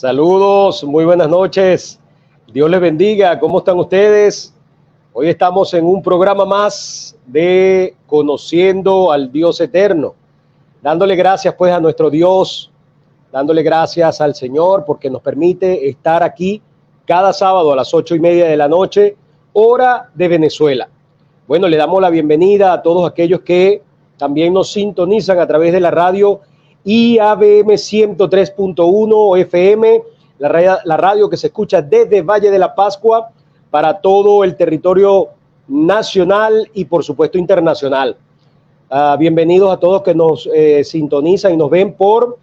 Saludos, muy buenas noches. Dios les bendiga. ¿Cómo están ustedes? Hoy estamos en un programa más de Conociendo al Dios Eterno. Dándole gracias pues a nuestro Dios, dándole gracias al Señor porque nos permite estar aquí cada sábado a las 8:30 de la noche, hora de Venezuela. Bueno, le damos la bienvenida a todos aquellos que también nos sintonizan a través de la radio IABM 103.1 FM, la radio que se escucha desde Valle de la Pascua para todo el territorio nacional y por supuesto internacional. Bienvenidos a todos que nos sintonizan y nos ven por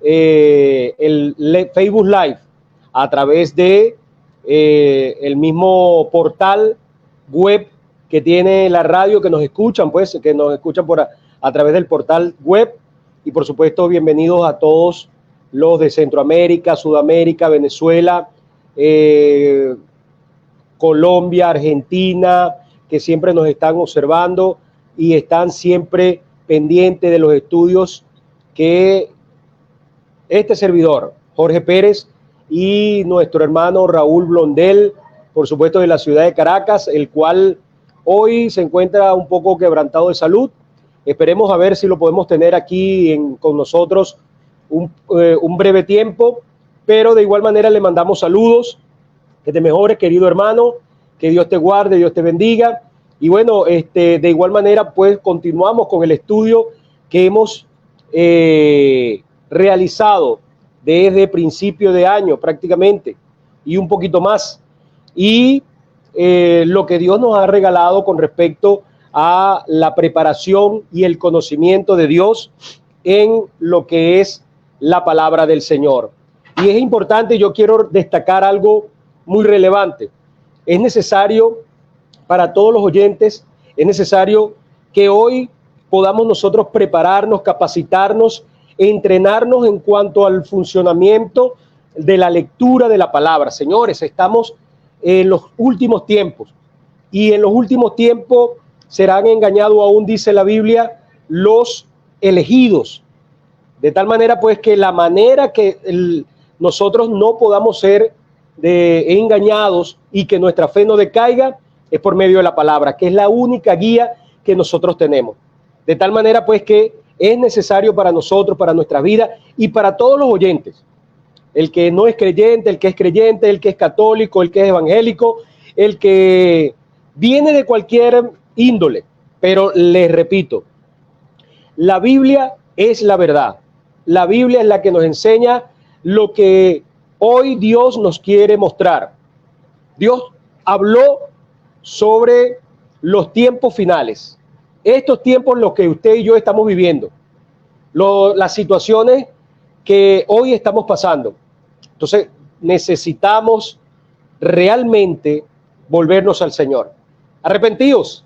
el Facebook Live a través de el mismo portal web que tiene la radio, que nos escuchan a través del portal web. Y por supuesto, bienvenidos a todos los de Centroamérica, Sudamérica, Venezuela, Colombia, Argentina, que siempre nos están observando y están siempre pendientes de los estudios que este servidor, Jorge Pérez, y nuestro hermano Raúl Blondel, por supuesto de la ciudad de Caracas, el cual hoy se encuentra un poco quebrantado de salud. Esperemos a ver si lo podemos tener aquí con nosotros un breve tiempo, pero de igual manera le mandamos saludos, que te mejores, querido hermano, que Dios te guarde, Dios te bendiga. Y bueno, de igual manera pues continuamos con el estudio que hemos realizado desde principio de año prácticamente y un poquito más, y lo que Dios nos ha regalado con respecto a la preparación y el conocimiento de Dios en lo que es la palabra del Señor. Y es importante, yo quiero destacar algo muy relevante. Es necesario para todos los oyentes, es necesario que hoy podamos nosotros prepararnos, capacitarnos, entrenarnos en cuanto al funcionamiento de la lectura de la palabra. Señores, estamos en los últimos tiempos, y en los últimos tiempos serán engañados aún, dice la Biblia, los elegidos. De tal manera pues que la manera que nosotros no podamos ser engañados y que nuestra fe no decaiga es por medio de la palabra, que es la única guía que nosotros tenemos. De tal manera pues que es necesario para nosotros, para nuestra vida y para todos los oyentes, el que no es creyente, el que es creyente, el que es católico, el que es evangélico, el que viene de cualquier índole. Pero les repito, la Biblia es la verdad. La Biblia es la que nos enseña lo que hoy Dios nos quiere mostrar. Dios habló sobre los tiempos finales. Estos tiempos los que usted y yo estamos viviendo, las situaciones que hoy estamos pasando. Entonces necesitamos realmente volvernos al Señor. Arrepentidos,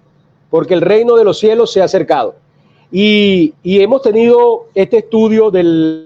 porque el reino de los cielos se ha acercado. Y hemos tenido este estudio del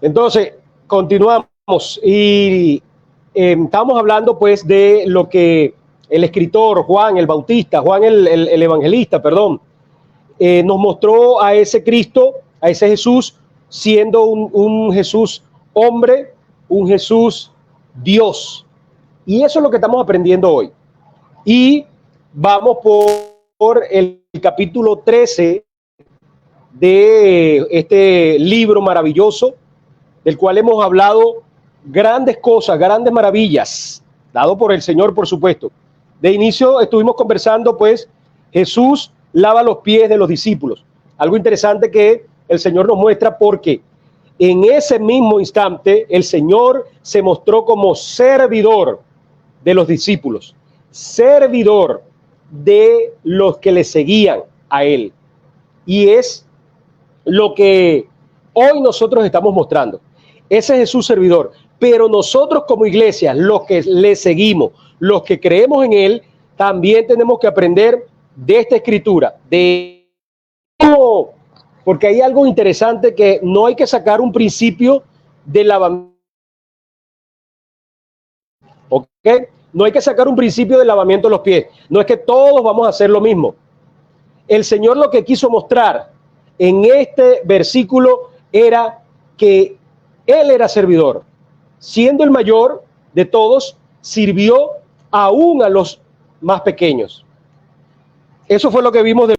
Entonces, continuamos y estamos hablando pues de lo que el escritor Juan el Bautista, Juan el evangelista, perdón, nos mostró a ese Cristo, a ese Jesús, siendo un Jesús hombre, un Jesús Dios. Y eso es lo que estamos aprendiendo hoy. Y vamos por el capítulo 13 de este libro maravilloso del cual hemos hablado grandes cosas, grandes maravillas, dado por el Señor, por supuesto. De inicio estuvimos conversando, pues, Jesús lava los pies de los discípulos. Algo interesante que el Señor nos muestra, porque en ese mismo instante el Señor se mostró como servidor de los discípulos, servidor de los que le seguían a Él. Y es lo que hoy nosotros estamos mostrando. Ese es Jesús servidor. Pero nosotros como iglesia, los que le seguimos, los que creemos en Él, también tenemos que aprender de esta escritura, de cómo, porque hay algo interesante, que no hay que sacar un principio de lavamiento, ¿ok? No hay que sacar un principio de lavamiento de los pies. No es que todos vamos a hacer lo mismo. El Señor lo que quiso mostrar en este versículo era que Él era servidor. Siendo el mayor de todos, sirvió aún a los más pequeños. Eso fue lo que vimos de...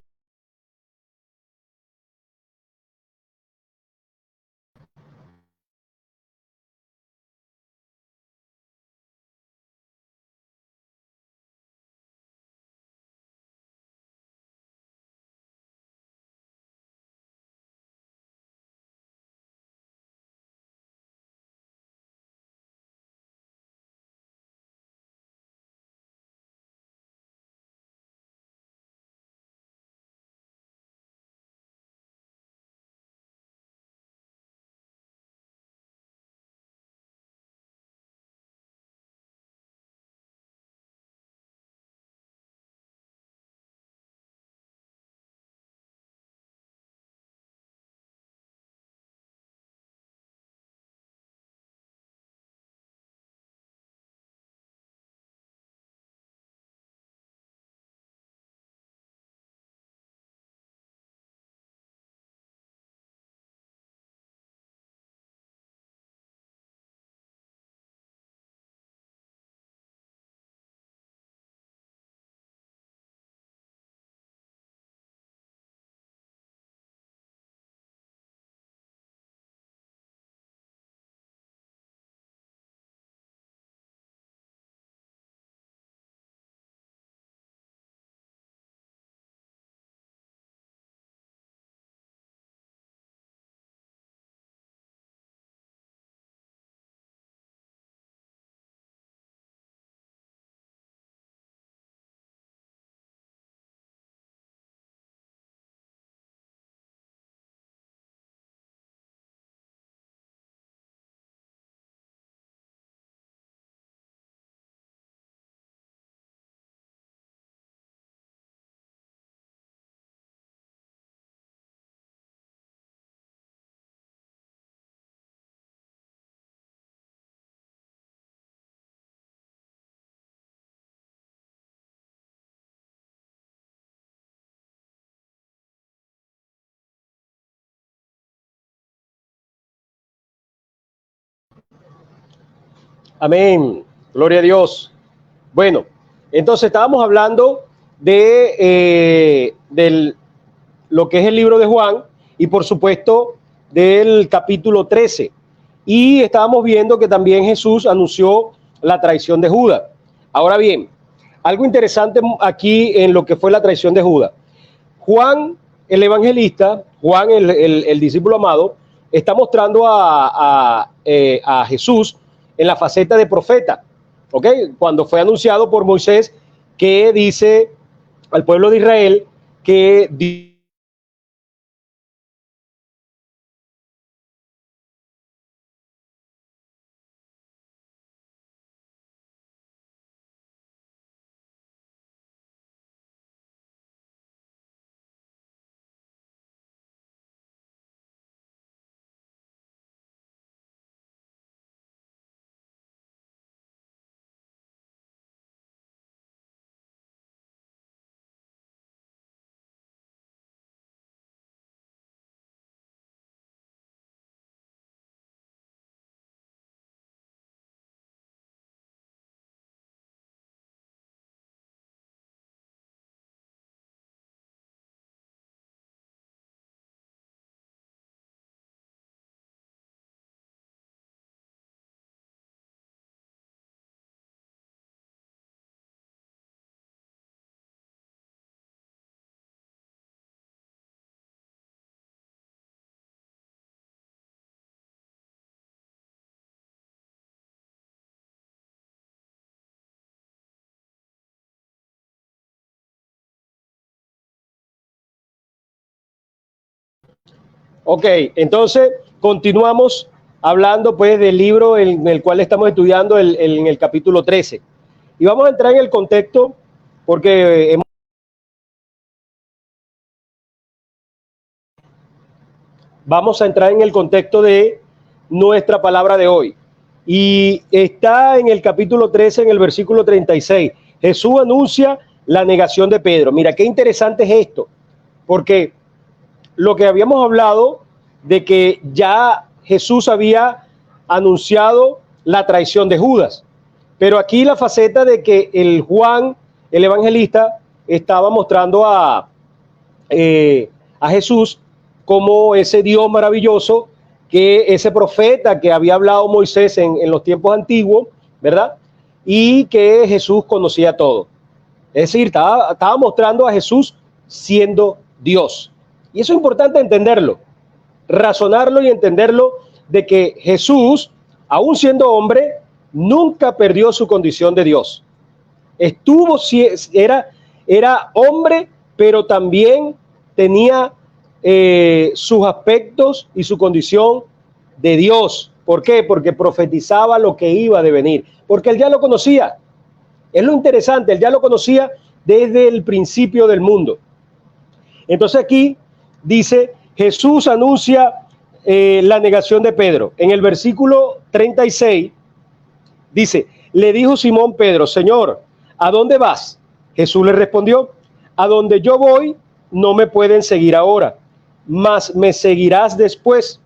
Amén. Gloria a Dios. Bueno, entonces estábamos hablando de lo que es el libro de Juan, y por supuesto del capítulo 13. Y estábamos viendo que también Jesús anunció la traición de Judas. Ahora bien, algo interesante aquí en lo que fue la traición de Judas. Juan, el evangelista, Juan, el discípulo amado, está mostrando a Jesús en la faceta de profeta, ¿ok? Cuando fue anunciado por Moisés, que dice al pueblo de Israel que Ok, entonces continuamos hablando pues del libro en el cual estamos estudiando en el capítulo 13. Y vamos a entrar en el contexto porque vamos a entrar en el contexto de nuestra palabra de hoy. Y está en el capítulo 13, en el versículo 36. Jesús anuncia la negación de Pedro. Mira, qué interesante es esto, porque lo que habíamos hablado de que ya Jesús había anunciado la traición de Judas, pero aquí la faceta de que el Juan, el evangelista, estaba mostrando a Jesús como ese Dios maravilloso, que ese profeta que había hablado Moisés en los tiempos antiguos, ¿verdad? Y que Jesús conocía todo. Es decir, estaba mostrando a Jesús siendo Dios. Y eso es importante entenderlo, razonarlo y entenderlo, de que Jesús, aún siendo hombre, nunca perdió su condición de Dios. Era hombre, pero también tenía sus aspectos y su condición de Dios. ¿Por qué? Porque profetizaba lo que iba a devenir, porque él ya lo conocía. Es lo interesante, él ya lo conocía desde el principio del mundo. Entonces aquí dice, Jesús anuncia la negación de Pedro. En el versículo 36 dice, le dijo Simón Pedro, Señor, ¿a dónde vas? Jesús le respondió, a donde yo voy no me pueden seguir ahora, mas me seguirás después.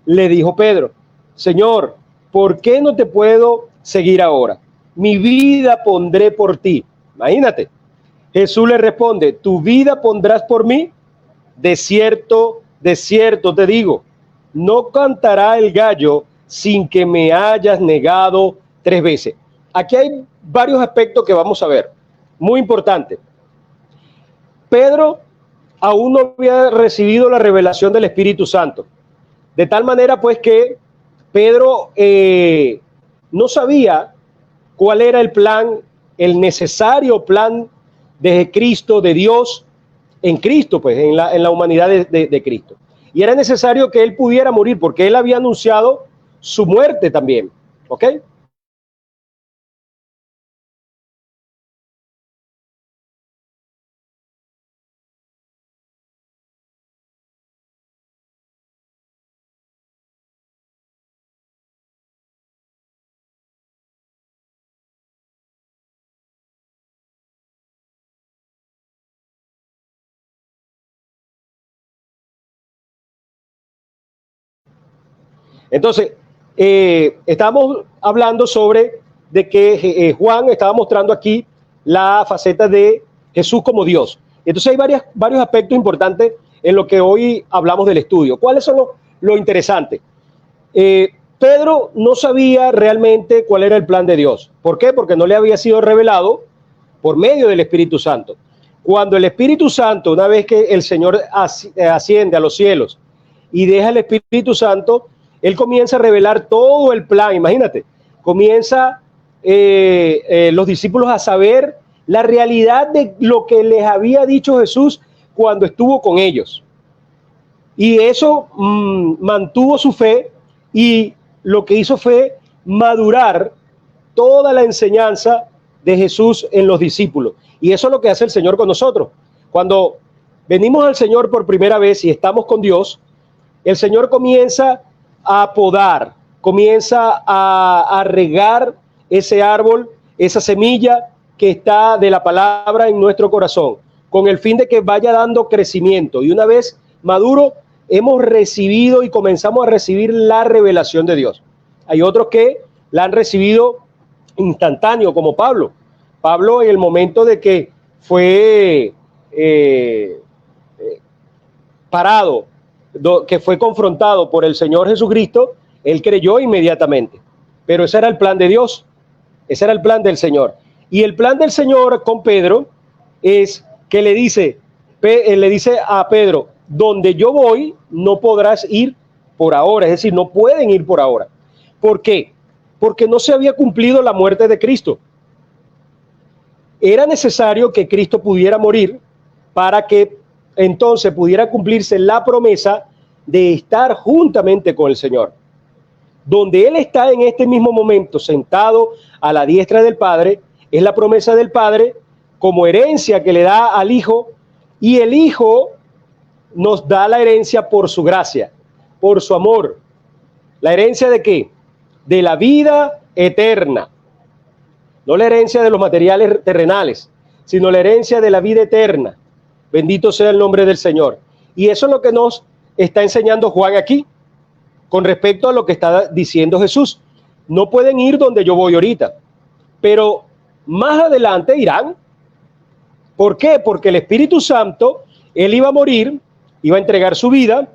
Le dijo Pedro, Señor, ¿por qué no te puedo seguir ahora? Mi vida pondré por ti. Imagínate. Jesús le responde, ¿tu vida pondrás por mí? De cierto te digo, no cantará el gallo sin que me hayas negado 3 veces. Aquí hay varios aspectos que vamos a ver, muy importante. Pedro aún no había recibido la revelación del Espíritu Santo, de tal manera pues que Pedro no sabía cuál era el plan, el necesario plan de Cristo, de Dios, en Cristo, pues en la humanidad de Cristo. Y era necesario que él pudiera morir porque él había anunciado su muerte también. ¿Ok? Entonces, estamos hablando sobre de que Juan estaba mostrando aquí la faceta de Jesús como Dios. Entonces hay varios aspectos importantes en lo que hoy hablamos del estudio. ¿Cuáles son lo interesante? Pedro no sabía realmente cuál era el plan de Dios. ¿Por qué? Porque no le había sido revelado por medio del Espíritu Santo. Cuando el Espíritu Santo, una vez que el Señor asciende a los cielos y deja el Espíritu Santo, él comienza a revelar todo el plan. Imagínate, comienza los discípulos a saber la realidad de lo que les había dicho Jesús cuando estuvo con ellos. Y eso mantuvo su fe, y lo que hizo fue madurar toda la enseñanza de Jesús en los discípulos. Y eso es lo que hace el Señor con nosotros. Cuando venimos al Señor por primera vez y estamos con Dios, el Señor comienza a podar, comienza a regar ese árbol, esa semilla que está de la palabra en nuestro corazón, con el fin de que vaya dando crecimiento. Y una vez maduro, hemos recibido y comenzamos a recibir la revelación de Dios. Hay otros que la han recibido instantáneo, como Pablo. Pablo, en el momento de que fue parado, que fue confrontado por el Señor Jesucristo, él creyó inmediatamente. Pero ese era el plan de Dios, ese era el plan del Señor. Y el plan del Señor con Pedro es que le dice a Pedro, donde yo voy no podrás ir por ahora, es decir, no pueden ir por ahora. ¿Por qué? Porque no se había cumplido la muerte de Cristo. Era necesario que Cristo pudiera morir para que entonces pudiera cumplirse la promesa de estar juntamente con el Señor. Donde Él está en este mismo momento sentado a la diestra del Padre, es la promesa del Padre como herencia que le da al Hijo, y el Hijo nos da la herencia por su gracia, por su amor. ¿La herencia de qué? De la vida eterna. No la herencia de los materiales terrenales, sino la herencia de la vida eterna. Bendito sea el nombre del Señor. Y eso es lo que nos está enseñando Juan aquí, con respecto a lo que está diciendo Jesús. No pueden ir donde yo voy ahorita, pero más adelante irán. ¿Por qué? Porque el Espíritu Santo, Él iba a morir, iba a entregar su vida,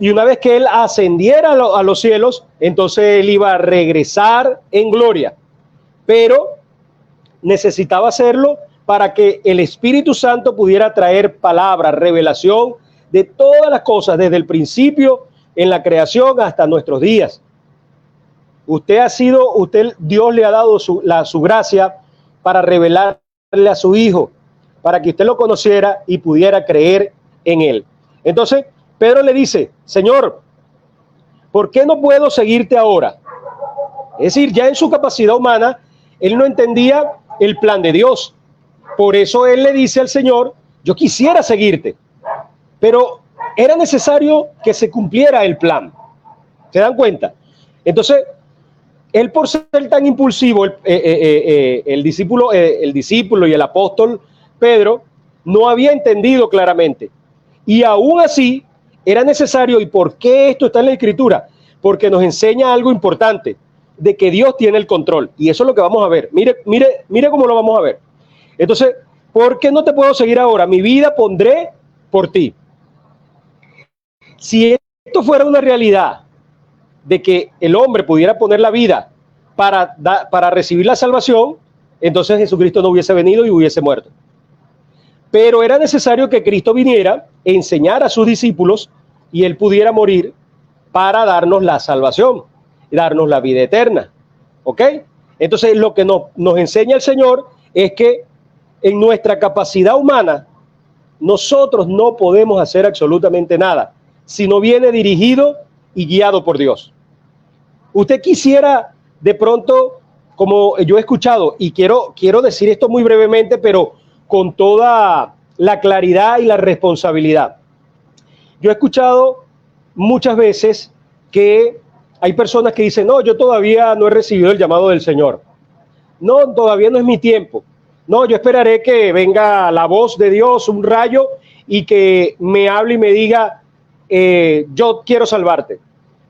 y una vez que Él ascendiera a los cielos, entonces Él iba a regresar en gloria. Pero necesitaba hacerlo para que el Espíritu Santo pudiera traer palabra, revelación de todas las cosas, desde el principio en la creación hasta nuestros días. Dios le ha dado su gracia para revelarle a su Hijo, para que usted lo conociera y pudiera creer en Él. Entonces, Pedro le dice: Señor, ¿por qué no puedo seguirte ahora? Es decir, ya en su capacidad humana, él no entendía el plan de Dios. Por eso él le dice al Señor: yo quisiera seguirte, pero era necesario que se cumpliera el plan. ¿Se dan cuenta? Entonces, él, por ser tan impulsivo, el discípulo y el apóstol Pedro no había entendido claramente. Y aún así, era necesario. ¿Y por qué esto está en la Escritura? Porque nos enseña algo importante, de que Dios tiene el control. Y eso es lo que vamos a ver. Mire cómo lo vamos a ver. Entonces, ¿por qué no te puedo seguir ahora? Mi vida pondré por ti. Si esto fuera una realidad, de que el hombre pudiera poner la vida para recibir la salvación, entonces Jesucristo no hubiese venido y hubiese muerto. Pero era necesario que Cristo viniera, enseñara a sus discípulos, y Él pudiera morir para darnos la salvación y darnos la vida eterna. ¿Ok? Entonces, lo que nos enseña el Señor es que en nuestra capacidad humana, nosotros no podemos hacer absolutamente nada si no viene dirigido y guiado por Dios. Usted quisiera, de pronto, como yo he escuchado, y quiero decir esto muy brevemente, pero con toda la claridad y la responsabilidad. Yo he escuchado muchas veces que hay personas que dicen: no, yo todavía no he recibido el llamado del Señor. No, todavía no es mi tiempo. No, yo esperaré que venga la voz de Dios, un rayo, y que me hable y me diga: yo quiero salvarte.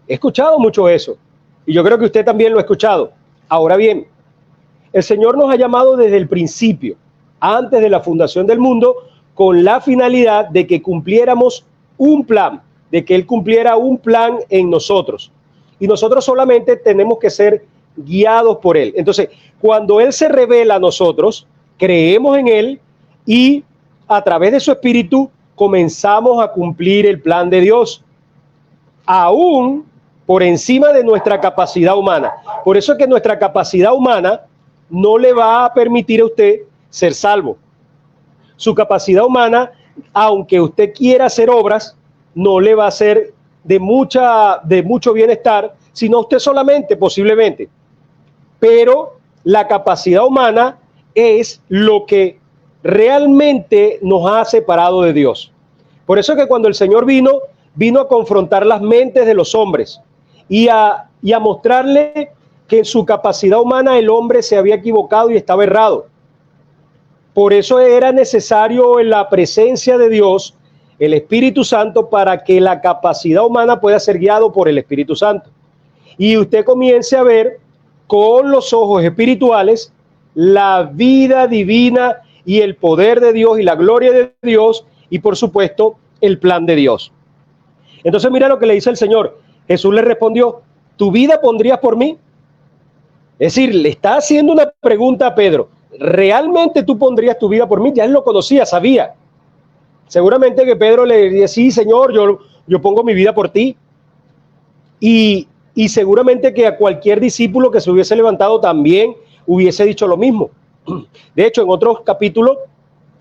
He escuchado mucho eso, y yo creo que usted también lo ha escuchado. Ahora bien, el Señor nos ha llamado desde el principio, antes de la fundación del mundo, con la finalidad de que cumpliéramos un plan, de que Él cumpliera un plan en nosotros. Y nosotros solamente tenemos que ser guiados por Él. Entonces, cuando Él se revela a nosotros, creemos en Él, y a través de su Espíritu comenzamos a cumplir el plan de Dios, aún por encima de nuestra capacidad humana. Por eso es que nuestra capacidad humana no le va a permitir a usted ser salvo. Su capacidad humana, aunque usted quiera hacer obras, no le va a hacer de mucho bienestar, sino a usted solamente, posiblemente. Pero la capacidad humana es lo que realmente nos ha separado de Dios. Por eso es que cuando el Señor vino a confrontar las mentes de los hombres y a mostrarle que en su capacidad humana el hombre se había equivocado y estaba errado. Por eso era necesario en la presencia de Dios el Espíritu Santo, para que la capacidad humana pueda ser guiado por el Espíritu Santo. Y usted comience a ver con los ojos espirituales la vida divina y el poder de Dios y la gloria de Dios, y por supuesto el plan de Dios. Entonces mira lo que le dice el Señor. Jesús le respondió: ¿tu vida pondrías por mí? Es decir, le está haciendo una pregunta a Pedro: ¿realmente tú pondrías tu vida por mí? Ya él lo conocía, sabía. Seguramente que Pedro le diría: sí, Señor, yo pongo mi vida por ti. Y seguramente que a cualquier discípulo que se hubiese levantado también hubiese dicho lo mismo. De hecho, en otros capítulos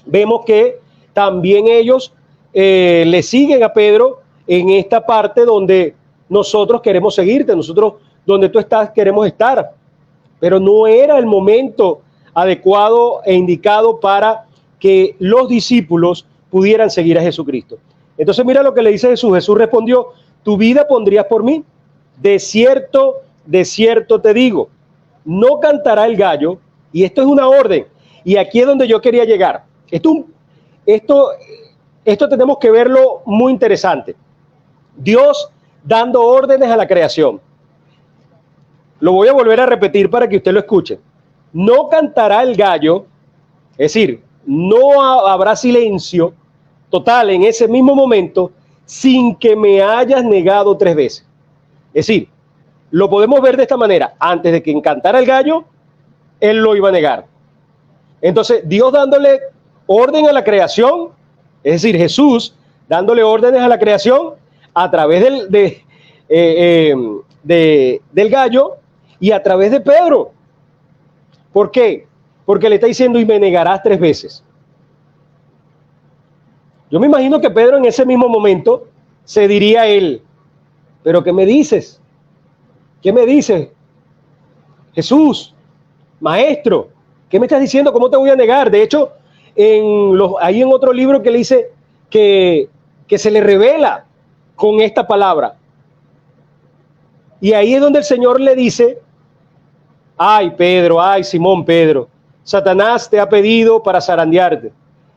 vemos que también ellos le siguen a Pedro en esta parte donde nosotros queremos seguirte, nosotros donde tú estás queremos estar, pero no era el momento adecuado e indicado para que los discípulos pudieran seguir a Jesucristo. Entonces mira lo que le dice Jesús. Jesús respondió: ¿tu vida pondrías por mí? De cierto te digo, no cantará el gallo. Y esto es una orden. Y aquí es donde yo quería llegar. Esto tenemos que verlo muy interesante. Dios dando órdenes a la creación. Lo voy a volver a repetir para que usted lo escuche. No cantará el gallo, es decir, no habrá silencio total en ese mismo momento sin que me hayas negado 3 veces. Es decir, lo podemos ver de esta manera. Antes de que cantara el gallo, él lo iba a negar. Entonces, Dios dándole orden a la creación, es decir, Jesús dándole órdenes a la creación a través del gallo y a través de Pedro. ¿Por qué? Porque le está diciendo: y me negarás 3 veces. Yo me imagino que Pedro en ese mismo momento se diría a él: ¿pero qué me dices? ¿Qué me dices? Jesús, maestro, ¿qué me estás diciendo? ¿Cómo te voy a negar? De hecho, hay en otro libro que le dice que se le revela con esta palabra. Y ahí es donde el Señor le dice: ay Pedro, ay Simón Pedro, Satanás te ha pedido para zarandearte,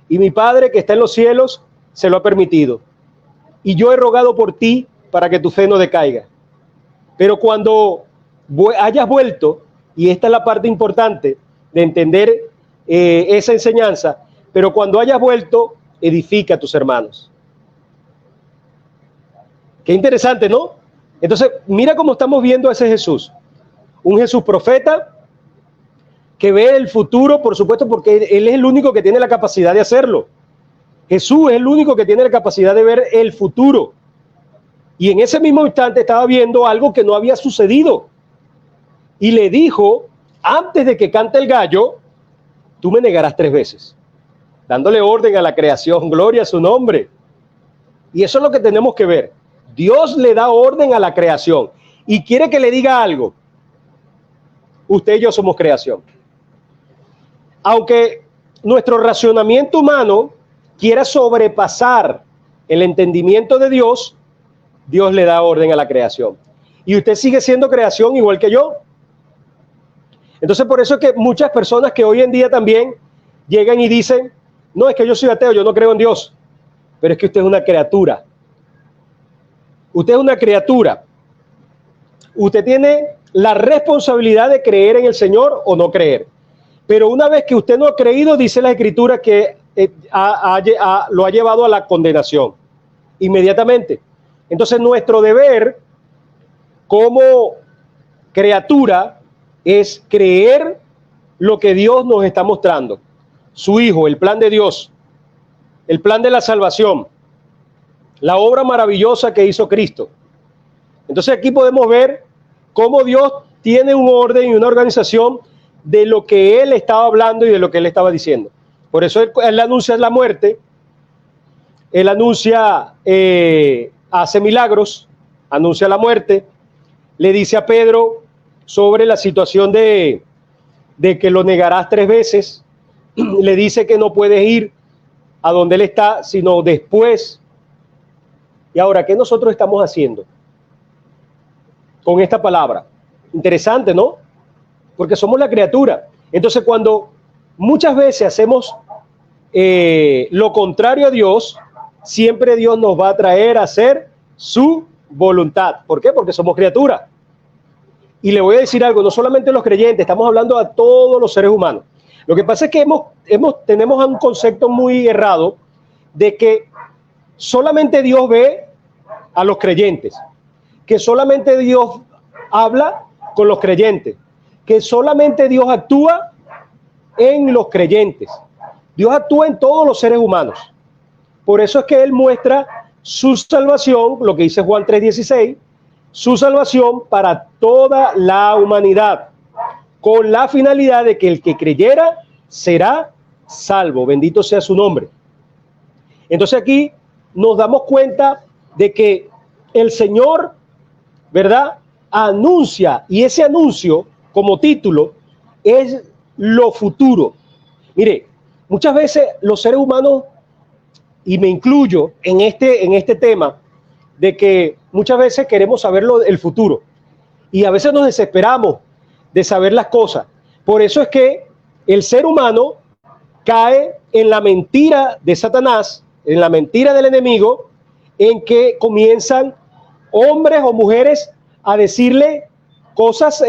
y mi Padre que está en los cielos se lo ha permitido. Y yo he rogado por ti para que tu fe no decaiga. Pero cuando hayas vuelto, y esta es la parte importante de entender esa enseñanza, pero cuando hayas vuelto, edifica a tus hermanos. Qué interesante, ¿no? Entonces, mira cómo estamos viendo a ese Jesús. Un Jesús profeta que ve el futuro, por supuesto, porque él es el único que tiene la capacidad de hacerlo. Jesús es el único que tiene la capacidad de ver el futuro. Y en ese mismo instante estaba viendo algo que no había sucedido. Y le dijo: antes de que cante el gallo, tú me negarás 3 veces. Dándole orden a la creación, gloria a su nombre. Y eso es lo que tenemos que ver. Dios le da orden a la creación y quiere que le diga algo. Usted y yo somos creación. Aunque nuestro racionamiento humano quiera sobrepasar el entendimiento de Dios, Dios le da orden a la creación. Y usted sigue siendo creación igual que yo. Entonces, por eso es que muchas personas que hoy en día también llegan y dicen: no, es que yo soy ateo, yo no creo en Dios. Pero es que usted es una criatura. Usted es una criatura. Usted tiene la responsabilidad de creer en el Señor o no creer. Pero una vez que usted no ha creído, dice la Escritura que lo ha llevado a la condenación inmediatamente. Entonces, nuestro deber como criatura es creer lo que Dios nos está mostrando. Su Hijo, el plan de Dios, el plan de la salvación, la obra maravillosa que hizo Cristo. Entonces aquí podemos ver cómo Dios tiene un orden y una organización de lo que Él estaba hablando y de lo que Él estaba diciendo. Por eso Él anuncia la muerte, Él anuncia, hace milagros, anuncia la muerte, le dice a Pedro sobre la situación de que lo negarás 3 veces, le dice que no puedes ir a donde Él está, sino después. Y ahora, ¿qué nosotros estamos haciendo con esta palabra? Interesante, ¿no? Porque somos la criatura. Entonces, cuando muchas veces hacemos lo contrario a Dios, siempre Dios nos va a traer a hacer su voluntad. ¿Por qué? Porque somos criaturas. Y le voy a decir algo, no solamente los creyentes, estamos hablando a todos los seres humanos. Lo que pasa es que tenemos un concepto muy errado de que solamente Dios ve a los creyentes, que solamente Dios habla con los creyentes, que solamente Dios actúa en los creyentes. Dios actúa en todos los seres humanos. Por eso es que Él muestra su salvación, lo que dice Juan 3:16, su salvación para toda la humanidad, con la finalidad de que el que creyera será salvo. Bendito sea su nombre. Entonces aquí nos damos cuenta de que el Señor, ¿verdad?, anuncia, y ese anuncio como título es lo futuro. Mire, muchas veces los seres humanos, y me incluyo en este tema, de que muchas veces queremos saber el futuro y a veces nos desesperamos de saber las cosas. Por eso es que el ser humano cae en la mentira de Satanás, en la mentira del enemigo, en que comienzan hombres o mujeres a decirle cosas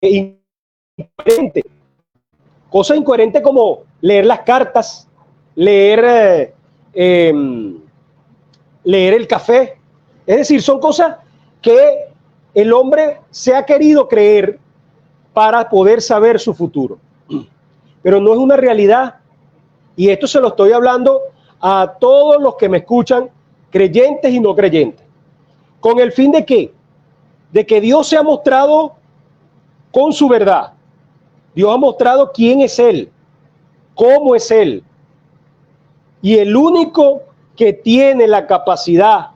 incoherentes. Cosas incoherentes como leer las cartas, leer el café. Es decir, son cosas que el hombre se ha querido creer para poder saber su futuro. Pero no es una realidad. Y esto se lo estoy hablando a todos los que me escuchan, creyentes y no creyentes. ¿Con el fin de qué? De que Dios se ha mostrado con su verdad. Dios ha mostrado quién es Él, cómo es Él. Y el único que tiene la capacidad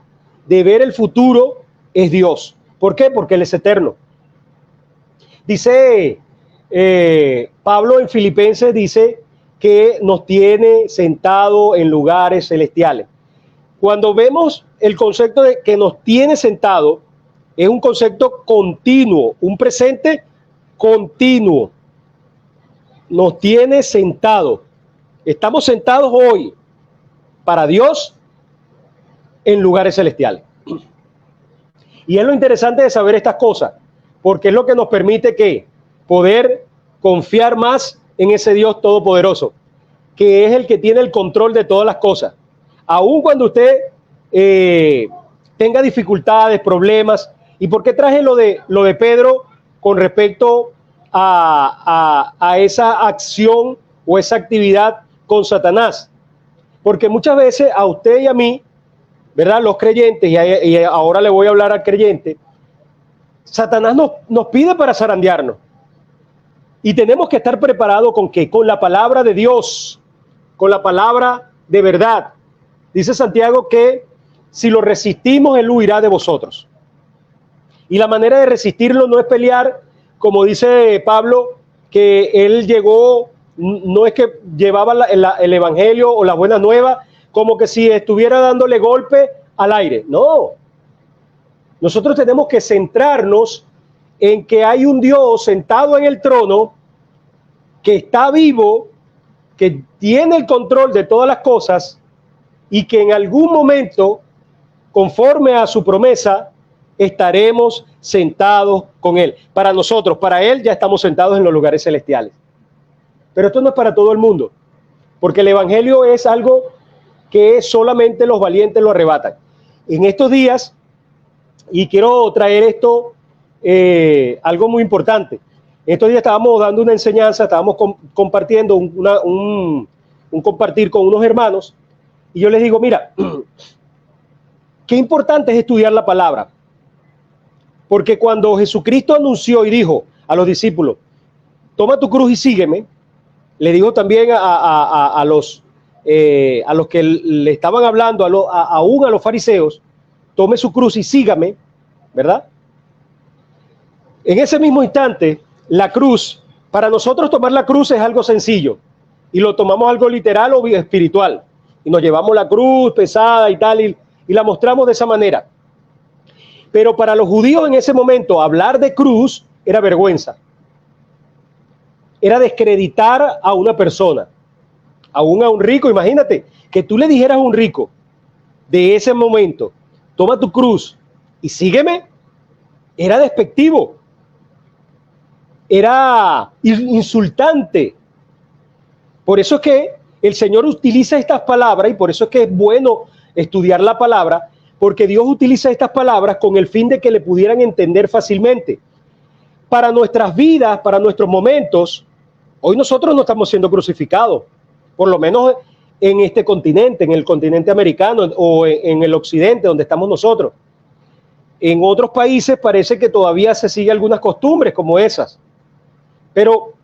de ver el futuro es Dios. ¿Por qué? Porque Él es eterno. Dice Pablo en Filipenses, dice que nos tiene sentado en lugares celestiales. Cuando vemos el concepto de que nos tiene sentado, es un concepto continuo, un presente continuo. Nos tiene sentado. Estamos sentados hoy para Dios en lugares celestiales. Y es lo interesante de saber estas cosas, porque es lo que nos permite que poder confiar más en ese Dios todopoderoso, que es el que tiene el control de todas las cosas. Aun cuando usted tenga dificultades, problemas. ¿Y por qué traje lo de Pedro con respecto a esa acción o esa actividad con Satanás? Porque muchas veces a usted y a mí, ¿verdad?, los creyentes, y ahora le voy a hablar al creyente, Satanás nos pide para zarandearnos. Y tenemos que estar preparados ¿con qué? Con la palabra de Dios, con la palabra de verdad. Dice Santiago que si lo resistimos, Él huirá de vosotros. Y la manera de resistirlo no es pelear, como dice Pablo, que él llegó, no es que llevaba el evangelio o la buena nueva, como que si estuviera dándole golpe al aire. No. Nosotros tenemos que centrarnos en que hay un Dios sentado en el trono, que está vivo, que tiene el control de todas las cosas y que en algún momento, conforme a su promesa, estaremos sentados con Él. Para nosotros, para Él, ya estamos sentados en los lugares celestiales. Pero esto no es para todo el mundo, porque el evangelio es algo que solamente los valientes lo arrebatan. En estos días, y quiero traer esto, algo muy importante. En estos días estábamos dando una enseñanza, estábamos compartiendo un compartir con unos hermanos, y yo les digo, mira, qué importante es estudiar la palabra. Porque cuando Jesucristo anunció y dijo a los discípulos, toma tu cruz y sígueme, le dijo también a los que le estaban hablando, aún a los fariseos, tome su cruz y sígame, ¿verdad? En ese mismo instante, la cruz, para nosotros tomar la cruz es algo sencillo, y lo tomamos algo literal o espiritual, y nos llevamos la cruz pesada y tal, y la mostramos de esa manera. Pero para los judíos en ese momento, hablar de cruz era vergüenza. Era descreditar a una persona, aún a un rico. Imagínate que tú le dijeras a un rico de ese momento, toma tu cruz y sígueme. Era despectivo. Era insultante. Por eso es que el Señor utiliza estas palabras, y por eso es que es bueno estudiar la palabra, porque Dios utiliza estas palabras con el fin de que le pudieran entender fácilmente. Para nuestras vidas, para nuestros momentos, hoy nosotros no estamos siendo crucificados, por lo menos en este continente, en el continente americano o en el occidente donde estamos nosotros. En otros países parece que todavía se siguen algunas costumbres como esas. Pero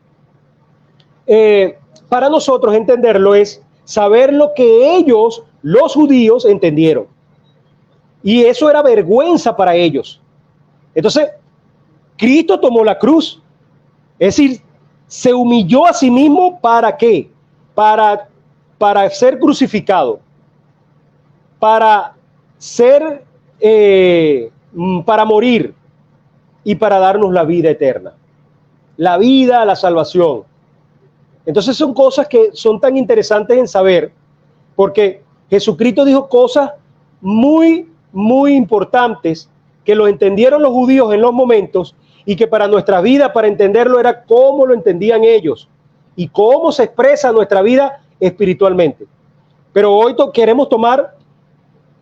para nosotros entenderlo es saber lo que ellos, los judíos, entendieron. Y eso era vergüenza para ellos. Entonces, Cristo tomó la cruz. Es decir, se humilló a sí mismo. ¿Para qué? Para ser crucificado. Para ser, para morir y para darnos la vida eterna. La vida, la salvación. Entonces son cosas que son tan interesantes en saber, porque Jesucristo dijo cosas muy, muy importantes que lo entendieron los judíos en los momentos y que para nuestra vida, para entenderlo, era cómo lo entendían ellos y cómo se expresa nuestra vida espiritualmente. Pero hoy queremos tomar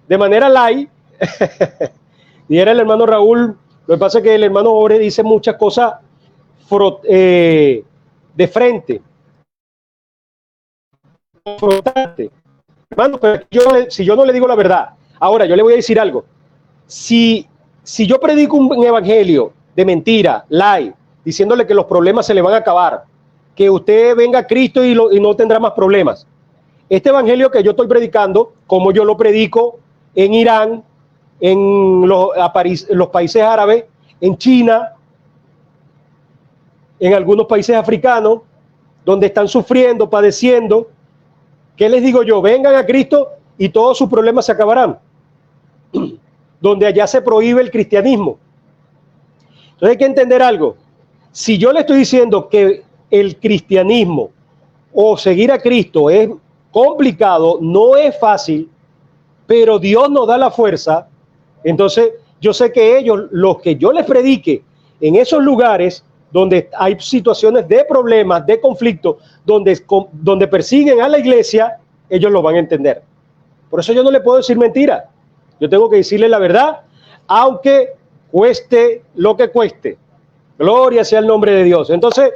de manera light, y era el hermano Raúl, lo que pasa es que el hermano Jorge dice muchas cosas de frente, confrontante. Hermano, pero si yo no le digo la verdad, ahora yo le voy a decir algo. Si yo predico un evangelio de mentira, lie, diciéndole que los problemas se le van a acabar, que usted venga a Cristo y no tendrá más problemas. Este evangelio que yo estoy predicando, como yo lo predico en Irán, en los países árabes, en China, en algunos países africanos, donde están sufriendo, padeciendo, ¿qué les digo yo? Vengan a Cristo y todos sus problemas se acabarán. Donde allá se prohíbe el cristianismo. Entonces hay que entender algo. Si yo le estoy diciendo que el cristianismo o seguir a Cristo es complicado, no es fácil, pero Dios nos da la fuerza, entonces yo sé que ellos, los que yo les predique en esos lugares donde hay situaciones de problemas, de conflicto, donde persiguen a la iglesia, ellos lo van a entender. Por eso yo no le puedo decir mentira. Yo tengo que decirle la verdad, aunque cueste lo que cueste. Gloria sea el nombre de Dios. Entonces,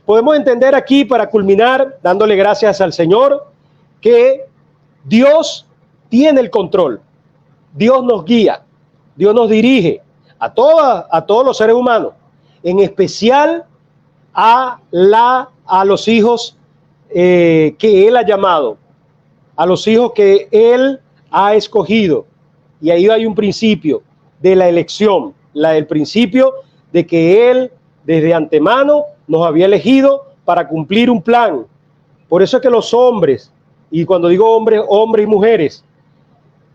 podemos entender aquí, para culminar, dándole gracias al Señor, que Dios tiene el control. Dios nos guía, Dios nos dirige a todos los seres humanos, en especial a los hijos que Él ha llamado, a los hijos que Él ha escogido. Y ahí hay un principio de la elección, el principio de que Él desde antemano nos había elegido para cumplir un plan. Por eso es que los hombres, y cuando digo hombres, hombres y mujeres,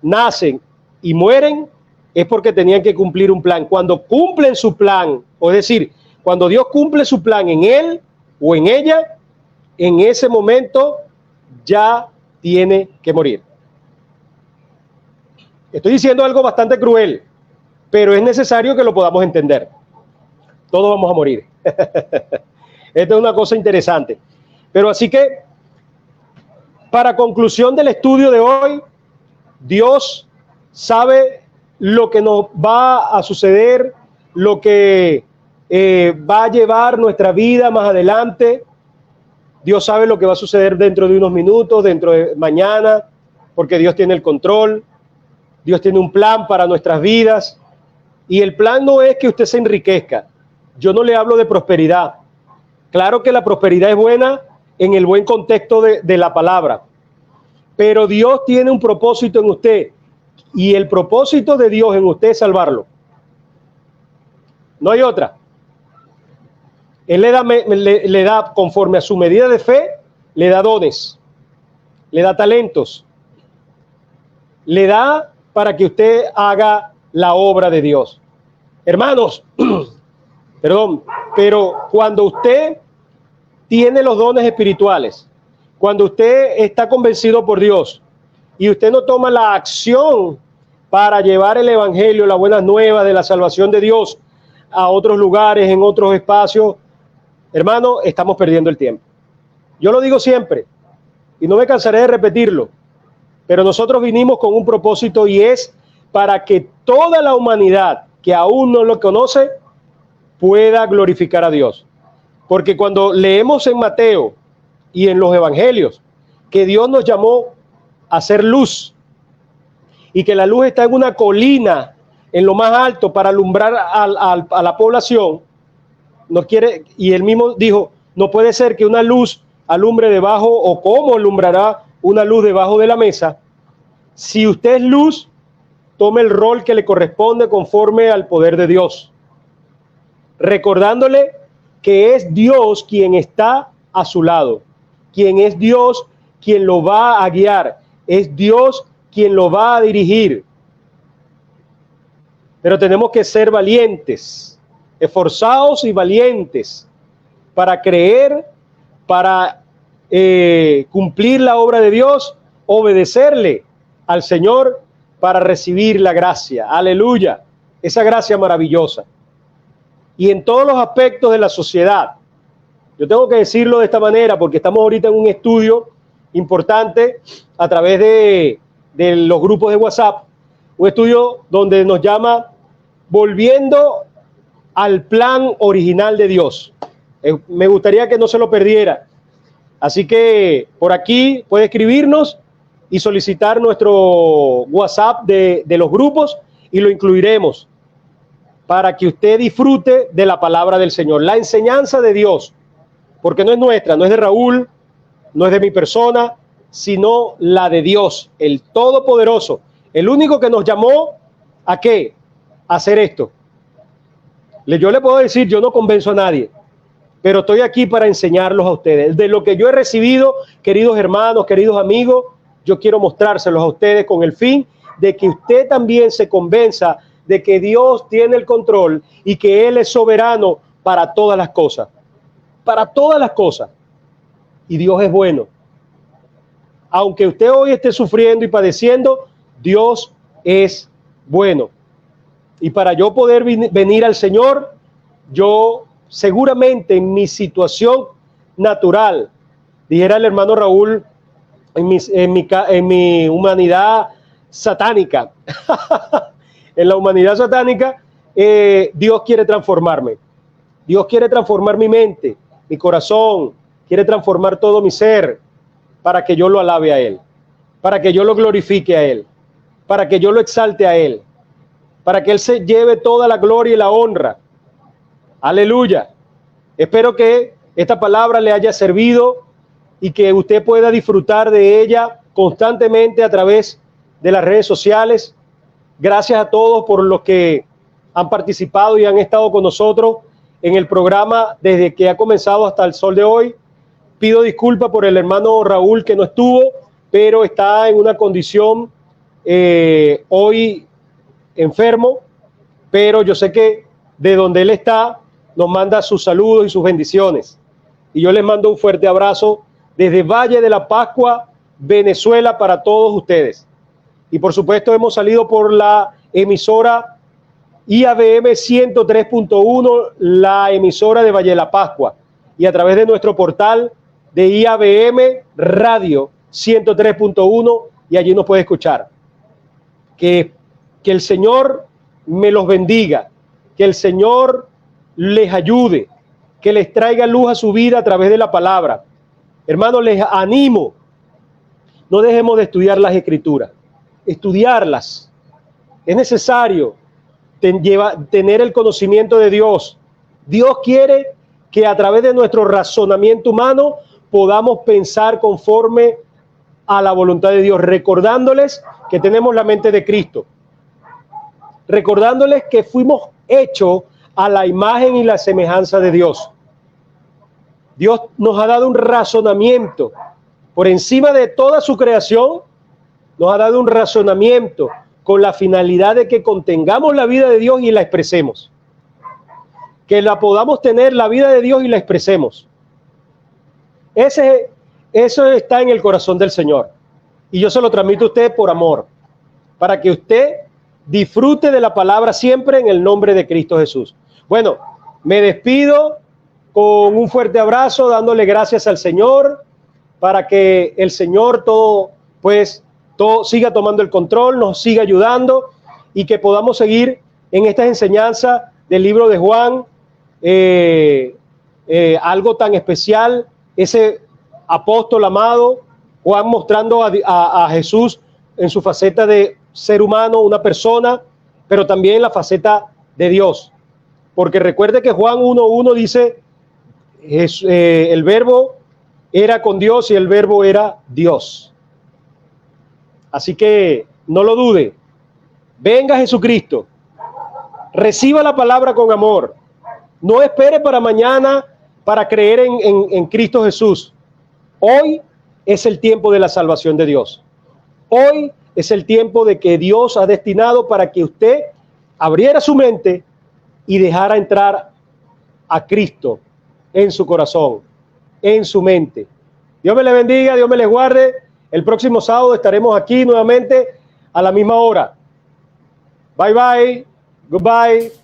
nacen y mueren, es porque tenían que cumplir un plan. Cuando cumplen su plan, o es decir, cuando Dios cumple su plan en él o en ella, en ese momento ya tiene que morir. Estoy diciendo algo bastante cruel, pero es necesario que lo podamos entender. Todos vamos a morir. Esta es una cosa interesante. Pero así que, para conclusión del estudio de hoy, Dios sabe lo que nos va a suceder, lo que va a llevar nuestra vida más adelante. Dios sabe lo que va a suceder dentro de unos minutos, dentro de mañana, porque Dios tiene el control. Dios tiene un plan para nuestras vidas. Y el plan no es que usted se enriquezca. Yo no le hablo de prosperidad. Claro que la prosperidad es buena en el buen contexto de la palabra. Pero Dios tiene un propósito en usted. Y el propósito de Dios en usted es salvarlo. No hay otra. Él le da conforme a su medida de fe, le da dones, le da talentos, le da para que usted haga la obra de Dios. Hermanos, perdón, pero cuando usted tiene los dones espirituales, cuando usted está convencido por Dios y usted no toma la acción para llevar el evangelio, las buenas nuevas de la salvación de Dios a otros lugares, en otros espacios, hermano, estamos perdiendo el tiempo. Yo lo digo siempre y no me cansaré de repetirlo, pero nosotros vinimos con un propósito y es para que toda la humanidad que aún no lo conoce pueda glorificar a Dios. Porque cuando leemos en Mateo y en los evangelios que Dios nos llamó a ser luz y que la luz está en una colina en lo más alto para alumbrar a la población, no quiere, y él mismo dijo, no puede ser que una luz alumbre debajo, o cómo alumbrará una luz debajo de la mesa. Si usted es luz, tome el rol que le corresponde conforme al poder de Dios, recordándole que es Dios quien está a su lado, quien es Dios quien lo va a guiar, es Dios quien lo va a dirigir. Pero tenemos que ser valientes, esforzados y valientes para creer, para cumplir la obra de Dios, obedecerle al Señor para recibir la gracia. Aleluya, esa gracia maravillosa. Y en todos los aspectos de la sociedad. Yo tengo que decirlo de esta manera porque estamos ahorita en un estudio importante a través de los grupos de WhatsApp, un estudio donde nos llama Volviendo al plan original de Dios. Me gustaría que no se lo perdiera. Así que por aquí puede escribirnos y solicitar nuestro WhatsApp de los grupos y lo incluiremos para que usted disfrute de la palabra del Señor, la enseñanza de Dios, porque no es nuestra, no es de Raúl, no es de mi persona, sino la de Dios, el Todopoderoso, el único que nos llamó ¿a qué? A hacer esto. Yo le puedo decir, yo no convenzo a nadie, pero estoy aquí para enseñarlos a ustedes. De lo que yo he recibido, queridos hermanos, queridos amigos, yo quiero mostrárselos a ustedes con el fin de que usted también se convenza de que Dios tiene el control y que Él es soberano para todas las cosas. Para todas las cosas. Y Dios es bueno. Aunque usted hoy esté sufriendo y padeciendo, Dios es bueno. Y para yo poder venir al Señor, yo seguramente en mi situación natural, dijera el hermano Raúl, en mi humanidad satánica, en la humanidad satánica, Dios quiere transformarme. Dios quiere transformar mi mente, mi corazón, quiere transformar todo mi ser para que yo lo alabe a Él, para que yo lo glorifique a Él, para que yo lo exalte a Él, para que Él se lleve toda la gloria y la honra. Aleluya. Espero que esta palabra le haya servido y que usted pueda disfrutar de ella constantemente a través de las redes sociales. Gracias a todos por los que han participado y han estado con nosotros en el programa desde que ha comenzado hasta el sol de hoy. Pido disculpas por el hermano Raúl que no estuvo, pero está en una condición hoy enfermo, pero yo sé que de donde él está nos manda sus saludos y sus bendiciones. Y yo les mando un fuerte abrazo desde Valle de la Pascua, Venezuela, para todos ustedes. Y por supuesto hemos salido por la emisora IABM 103.1, la emisora de Valle de la Pascua, y a través de nuestro portal de IABM Radio 103.1, y allí nos puede escuchar. Que el Señor me los bendiga, que el Señor les ayude, que les traiga luz a su vida a través de la palabra. Hermanos, les animo, no dejemos de estudiar las Escrituras, estudiarlas. Es necesario tener el conocimiento de Dios. Dios quiere que a través de nuestro razonamiento humano podamos pensar conforme a la voluntad de Dios, recordándoles que tenemos la mente de Cristo, recordándoles que fuimos hechos a la imagen y la semejanza de Dios. Dios nos ha dado un razonamiento por encima de toda su creación, nos ha dado un razonamiento con la finalidad de que contengamos la vida de Dios y la expresemos, que la podamos tener la vida de Dios y la expresemos. Eso está en el corazón del Señor, y yo se lo transmito a usted por amor, para que usted disfrute de la palabra siempre en el nombre de Cristo Jesús. Bueno, me despido con un fuerte abrazo, dándole gracias al Señor, para que el Señor todo siga tomando el control, nos siga ayudando, y que podamos seguir en estas enseñanzas del libro de Juan, algo tan especial, ese apóstol amado, Juan mostrando a Jesús en su faceta de ser humano, una persona, pero también la faceta de Dios. Porque recuerde que Juan 1:1 dice, el verbo era con Dios y el verbo era Dios. Así que no lo dude, Venga Jesucristo, reciba la palabra con amor. No espere para mañana para creer en Cristo Jesús. Hoy es el tiempo de la salvación de Dios. Hoy es el tiempo de que Dios ha destinado para que usted abriera su mente y dejara entrar a Cristo en su corazón, en su mente. Dios me les bendiga, Dios me les guarde. El próximo sábado estaremos aquí nuevamente a la misma hora. Bye bye, goodbye.